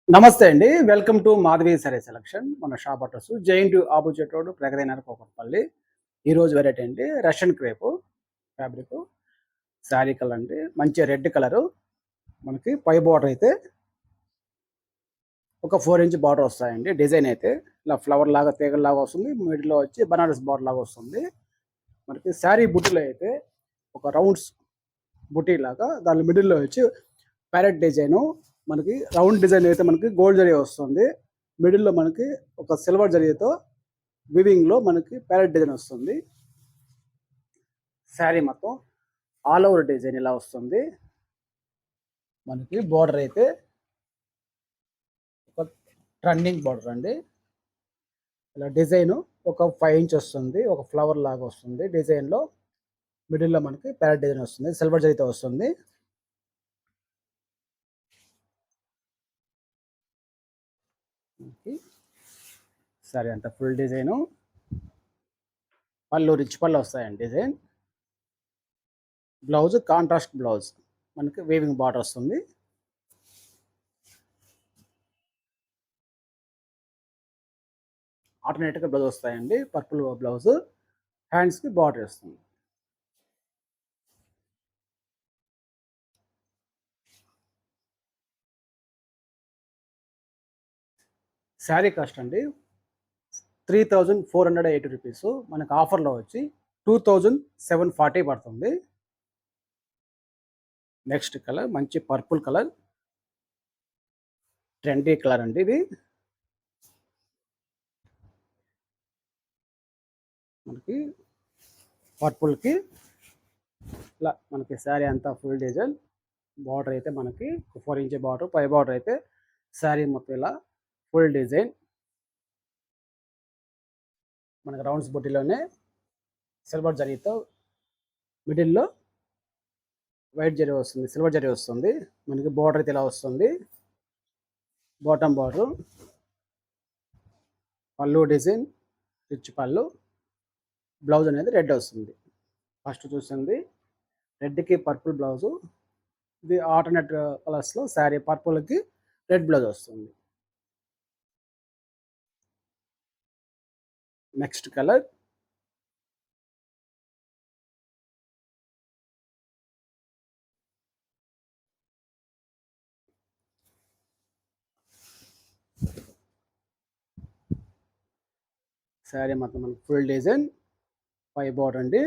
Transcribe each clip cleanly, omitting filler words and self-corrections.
నమస్తే అండి. Welcome to Madhavi sari selection. మన shop address giant opposite road Pragathi Nagar Kukatpally. ఈరోజు వెరైటీ అండి Russian crepe fabric sari colour అండి. మంచి రెడ్ కలరు. మనకి పై బార్డర్ అయితే ఒక 4 ఇంచ్ బార్డర్ వస్తాయండి. డిజైన్ అయితే ఇలా ఫ్లవర్ లాగా తీగల్లాగా వస్తుంది. మిడిల్‌లో వచ్చి బనారస్ బార్డర్ లాగా వస్తుంది. మనకి శారీ బుటీలో అయితే ఒక రౌండ్స్ బుటీ లాగా దాని మిడిల్‌లో వచ్చి ప్యారెట్ డిజైను మనకి రౌండ్ డిజైన్ అయితే మనకి గోల్డ్ జరీ వస్తుంది. మిడిల్‌లో మనకి ఒక సిల్వర్ జరీతో వివింగ్‌లో మనకి ప్యారెట్ డిజైన్ వస్తుంది. శారీ మొత్తం ఆల్ ఓవర్ డిజైన్ ఇలా వస్తుంది. మనకి బోర్డర్ అయితే ఒక రన్నింగ్ బోర్డర్ అండి. ఇలా డిజైను ఒక 5 ఇంచ్ వస్తుంది. ఒక ఫ్లవర్ లాగా వస్తుంది. డిజైన్‌లో మిడిల్‌లో మనకి ప్యారెట్ డిజైన్ వస్తుంది. సిల్వర్ జరీతో వస్తుంది. మనకి శారీ అంతా ఫుల్ డిజైను. పళ్ళు రిచ్ పళ్ళు వస్తాయండి డిజైన్. Blouse contrast blouse. మనకి వీవింగ్ బార్డర్ వస్తుంది. ఆల్టర్నేట్‌గా బ్లౌజ్ వస్తాయండి. Purple blouse. హ్యాండ్స్‌కి బార్డర్ వస్తుంది. శారీ కాస్ట్ అండి 3,480 రూపీస్. మనకు ఆఫర్‌లో వచ్చి 2,740 పడుతుంది. నెక్స్ట్ కలర్ మంచి పర్పుల్ కలర్. ట్రెండీ కలర్ అండి ఇది. మనకి పర్పుల్‌కి ఇలా మనకి శారీ అంతా ఫుల్ డిజైన్. బార్డర్ అయితే మనకి 4 ఇంచ్ బార్డర్. పై బార్డర్ అయితే శారీ మొత్తం ఇలా ఫుల్ డిజైన్. మనకి రౌండ్స్ బుట్టీలోనే సిల్వర్ జరీతో మిడిల్‌లో వైట్ జరీ వస్తుంది. సిల్వర్ జరీ వస్తుంది. మనకి బార్డర్ అయితే ఇలా వస్తుంది. Bottom border. పళ్ళు డిజైన్ రిచ్ పళ్ళు. బ్లౌజ్ అనేది రెడ్ వస్తుంది. ఫస్ట్ చూసింది రెడ్‌కి పర్పుల్ బ్లౌజు. ఇది ఆల్టర్నేట్ కలర్స్‌లో శారీ పర్పుల్‌కి రెడ్ బ్లౌజ్ వస్తుంది. నెక్స్ట్ కలర్ శారీ మొత్తం మనకి ఫుల్ డిజైన్. పై బార్డర్ అండి.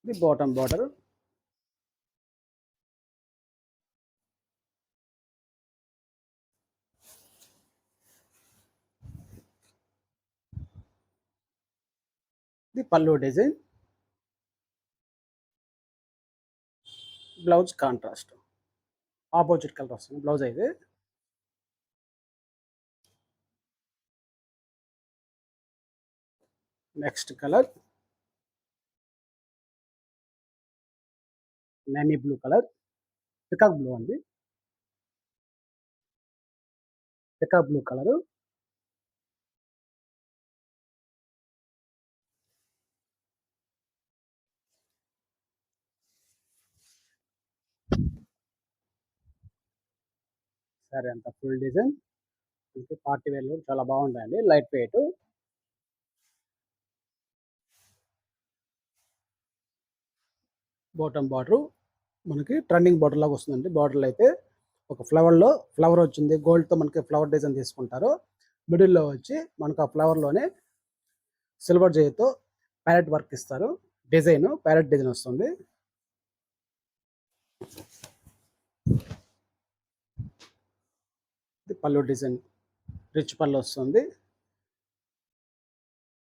ఇది బాటమ్ బార్డర్. ఇది పళ్ళు design. Blouse contrast. Opposite colour వస్తుంది బ్లౌజ్ అయితే. Next colour navy blue colour. Peacock blue అండి. Peacock blue colour. శారీ అంతా ఫుల్ డిజైన్. మనకి పార్టీ వేర్‌లో చాలా బాగుంటాయండి. Light weight. బాటమ్ బార్డరు మనకి టర్నింగ్ బార్డర్ లాగా వస్తుందండి. బార్డర్‌లో అయితే ఒక ఫ్లవర్ వచ్చింది. గోల్డ్‌తో మనకి ఫ్లవర్ డిజైన్ తీసుకుంటారు. మిడిల్‌లో వచ్చి మనకు ఆ ఫ్లవర్‌లోనే సిల్వర్ జరీతో ప్యారెట్ వర్క్ ఇస్తారు. డిజైన్ ప్యారెట్ డిజైన్ వస్తుంది. ఇది పళ్ళు డిజైన్ రిచ్ పళ్ళు వస్తుంది.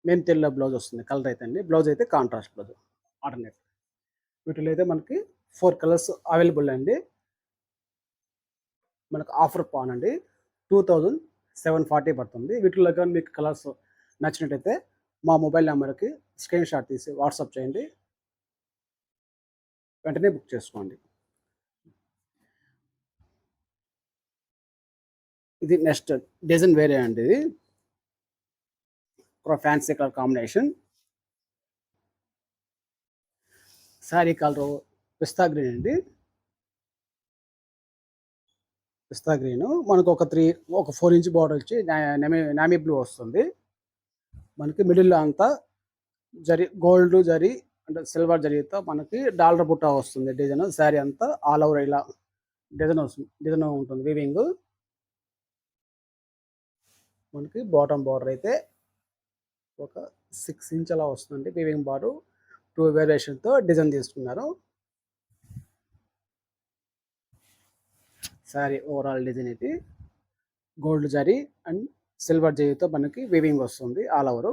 మెంతి యెల్లో బ్లౌజ్ వస్తుంది. కలర్ అయితే అండి. బ్లౌజ్ అయితే కాంట్రాస్ట్ బ్లౌజ్ ఆల్టర్నేట్. వీటిలో అయితే మనకి 4 కలర్స్ అవైలబుల్ అండి. మనకు ఆఫర్ పాన్ అండి. 2,740 పడుతుంది. వీటిలో కానీ మీకు కలర్స్ నచ్చినట్టయితే మా మొబైల్ నెంబర్‌కి స్క్రీన్ షాట్ తీసి వాట్సాప్ చేయండి. వెంటనే బుక్ చేసుకోండి. ఇది నెక్స్ట్ డిజైన్ వేరే అండి ఇది. ఒక fancy colour combination. Sari colour పిస్తా గ్రీన్ అండి. పిస్తా గ్రీను మనకు ఒక 4 ఇంచ్ బార్డర్ వచ్చి నామీ బ్లూ వస్తుంది. మనకి మిడిల్‌లో అంతా గోల్డ్ జరీ అంటే సిల్వర్ జరీతో మనకి డాలర్ బుట్ట వస్తుంది డిజైన్. శారీ అంతా ఆల్ ఓవర్ ఇలా డిజైన్ ఉంటుంది వీవింగ్. మనకి బాటమ్ బార్డర్ అయితే ఒక 6 ఇంచ్ అలా వస్తుంది వీవింగ్ బార్డర్. 2 వేరియేషన్‌తో డిజైన్ తీసుకున్నారు. శారీ ఓవరాల్ డిజైన్ ఇది గోల్డ్ జరీ అండ్ సిల్వర్ జరీతో మనకి వీవింగ్ వస్తుంది. ఆల్ ఓవర్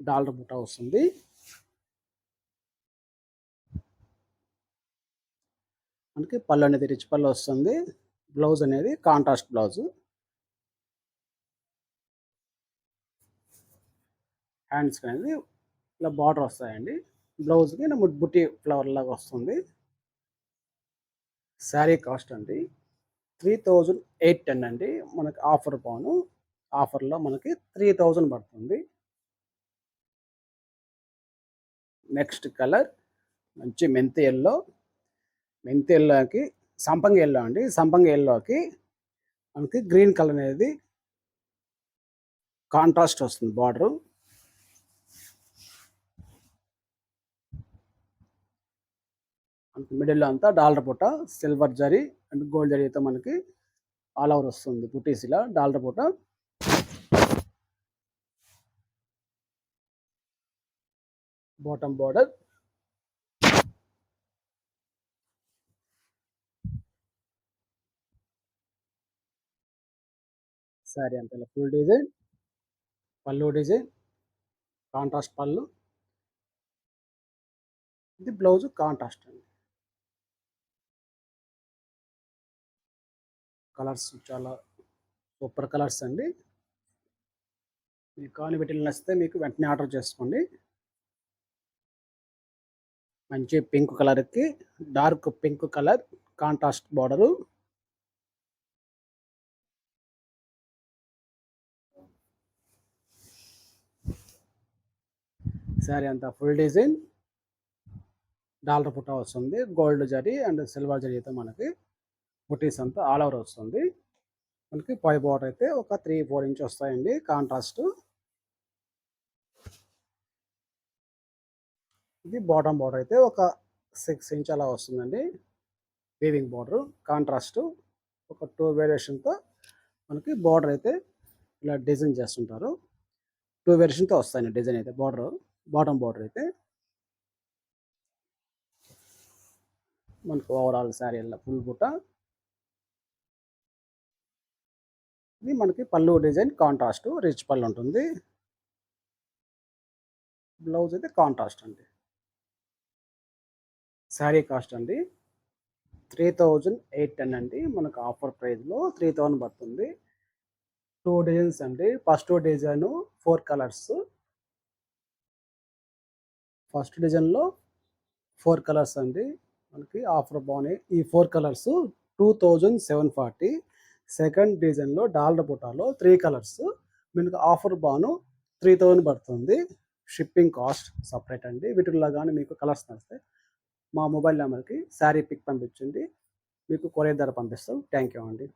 డాలర్ బుట్ట వస్తుంది. మనకి పళ్ళు అనేది రిచ్ పళ్ళు వస్తుంది. బ్లౌజ్ అనేది కాంట్రాస్ట్ బ్లౌజు. హ్యాండ్స్‌కి అనేది ఇలా బార్డర్ వస్తాయండి. బ్లౌజ్‌కి బుట్టి ఫ్లవర్ లాగా వస్తుంది. శారీ కాస్ట్ అండి 3810 అండి. మనకి ఆఫర్ పోను. ఆఫర్‌లో మనకి 3000 పడుతుంది. నెక్స్ట్ కలర్ మంచి మెంతి యెల్లో. మెంతి యెల్లోకి సంపంగి యెల్లో అండి. సంపంగి యెల్లోకి మనకి గ్రీన్ కలర్ అనేది కాంట్రాస్ట్ వస్తుంది బార్డరు. మనకి మిడిల్‌లో అంతా డాలర్ బుట్ట, సిల్వర్ జరీ అండ్ గోల్డ్ జరీతో మనకి ఆల్ ఓవర్ వస్తుంది. బుటీస్ ఇలా డాలర్ బుట్ట. Bottom border. శారీ అంతా ఇలా ఫుల్ డిజైన్. పళ్ళు డిజైన్ కాంట్రాస్ట్ పళ్ళు. ఇది బ్లౌజ్ కాంట్రాస్ట్ అండి. కలర్స్ చాలా సూపర్ కలర్స్ అండి. మీకు కావాలి వీటిలో నచ్చితే మీకు వెంటనే ఆర్డర్ చేసుకోండి. మంచి పింక్ కలర్‌కి dark pink colour contrast border. Sari అంతా ఫుల్ డిజైన్. డాలర్ బుట్ట వస్తుంది. గోల్డ్ జరీ అండ్ సిల్వర్ జరీతో మనకి బుటీస్ అంతా ఆల్ ఓవర్ వస్తుంది. మనకి పై బార్డర్ అయితే ఒక 3, 4 ఇంచ్ వస్తాయండి కాంట్రాస్ట్. ఇది బాటమ్ బార్డర్ అయితే ఒక 6 ఇంచ్ అలా వస్తుందండి. Weaving border contrast. ఒక 2 వేరియేషన్‌తో మనకి బార్డర్ అయితే ఇలా డిజైన్ చేస్తుంటారు. 2 వేరియేషన్‌తో వస్తాయండి డిజైన్ అయితే బాటమ్ బార్డర్ అయితే. మనకు ఓవరాల్ శారీ ఇలా ఫుల్ బుట్ట. ఇది మనకి పళ్ళు డిజైన్ కాంట్రాస్ట్ రిచ్ పళ్ళు ఉంటుంది. బ్లౌజ్ అయితే కాంట్రాస్ట్ అండి. శారీ కాస్ట్ అండి 3810 అండి. మనకు ఆఫర్ ప్రైస్‌లో 3000 పడుతుంది. 2 డిజైన్స్ అండి. First design 4 colours. ఫస్ట్ డిజైన్‌లో 4 కలర్స్ అండి. మనకి ఆఫర్ బాగున్నాయి. ఈ 4 కలర్స్ 2740. సెకండ్ డిజైన్‌లో డాలర్ బుటాలో 3 కలర్స్. మనకు ఆఫర్ బాను 3000 పడుతుంది. షిప్పింగ్ కాస్ట్ సెపరేట్ అండి. వీటిల్లో గాని మీకు కలర్స్ నచ్చితే మా మొబైల్ నెంబర్‌కి శారీ పిక్ పంపించండి. మీకు కొరియర్ ద్వారా పంపిస్తాం. థ్యాంక్ యూ అండి.